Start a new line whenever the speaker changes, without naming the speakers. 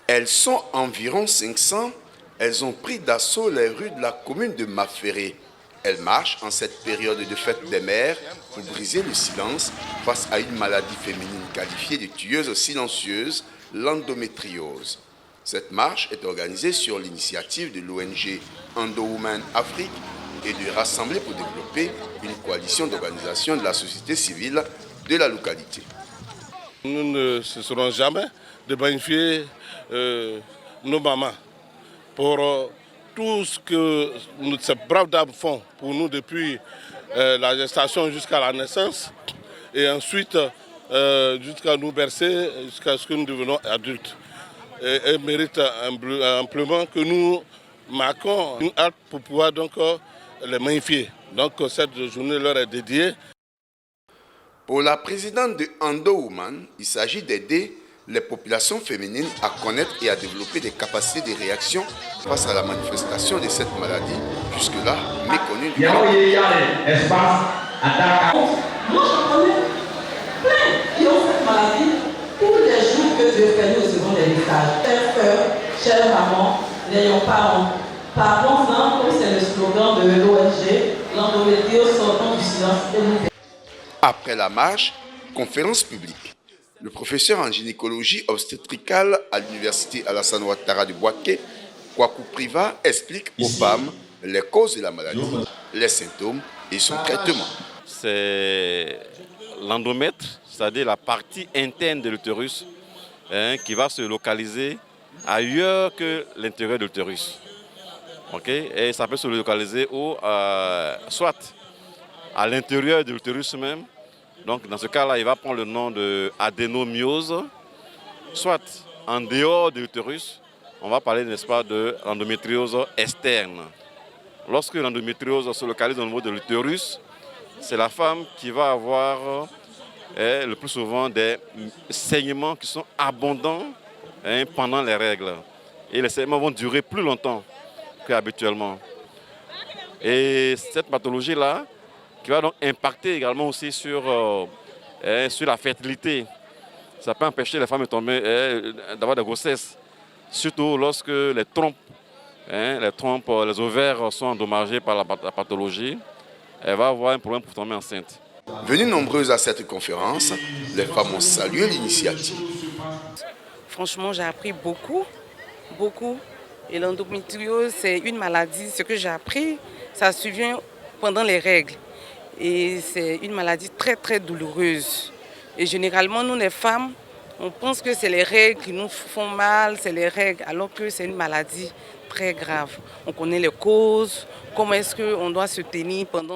Elles sont environ 500. Elles ont pris d'assaut les rues de la commune de Maféré. Elles marchent en cette période de fête des mères pour briser le silence face à une maladie féminine qualifiée de tueuse silencieuse, l'endométriose. Cette marche est organisée sur l'initiative de l'ONG Endo Women Afrique et de rassembler pour développer une coalition d'organisations de la société civile de la localité.
Nous ne cesserons jamais de magnifier nos mamans pour tout ce que ces braves dames font pour nous depuis la gestation jusqu'à la naissance et ensuite jusqu'à nous bercer, jusqu'à ce que nous devenons adultes. Et elles méritent amplement que nous marquons une hâte pour pouvoir donc les magnifier. Donc cette journée leur est dédiée.
Pour la présidente de Endo Women, il s'agit d'aider les populations féminines à connaître et à développer des capacités de réaction face à la manifestation de cette maladie, jusque-là méconnue.
Moi, j'en connais plein qui ont cette maladie. Tous les jours que Dieu fait, nous recevons des messages. Chère sœur, chère maman, n'ayons pas honte. Parlons-en, comme c'est le slogan de l'ONG, l'endométriose sortant du silence et nous.
Après la marche, conférence publique. Le professeur en gynécologie obstétricale à l'université Alassane Ouattara de Bouaké, Kwaku Priva, explique aux femmes les causes de la maladie, les symptômes et son traitement.
C'est l'endomètre, c'est-à-dire la partie interne de l'utérus, qui va se localiser ailleurs que l'intérieur de l'utérus. Okay? Et ça peut se localiser soit à l'intérieur de l'utérus même. Donc dans ce cas-là, il va prendre le nom d'adénomyose, soit en dehors de l'utérus, on va parler, n'est-ce pas, de l'endométriose externe. Lorsque l'endométriose se localise au niveau de l'utérus, c'est la femme qui va avoir le plus souvent des saignements qui sont abondants pendant les règles. Et les saignements vont durer plus longtemps qu'habituellement. Et cette pathologie-là, qui va donc impacter également aussi sur la fertilité. Ça peut empêcher les femmes de tomber, d'avoir des grossesses, surtout lorsque les trompes, les ovaires sont endommagés par la pathologie. Elle va avoir un problème pour tomber enceinte.
Venues nombreuses à cette conférence, les femmes ont salué l'initiative.
Franchement, j'ai appris beaucoup. Et l'endométriose, c'est une maladie. Ce que j'ai appris, ça survient pendant les règles. Et c'est une maladie très très douloureuse. Et généralement, nous les femmes, on pense que c'est les règles qui nous font mal, c'est les règles, alors que c'est une maladie très grave. On connaît les causes, comment est-ce qu'on doit se tenir pendant...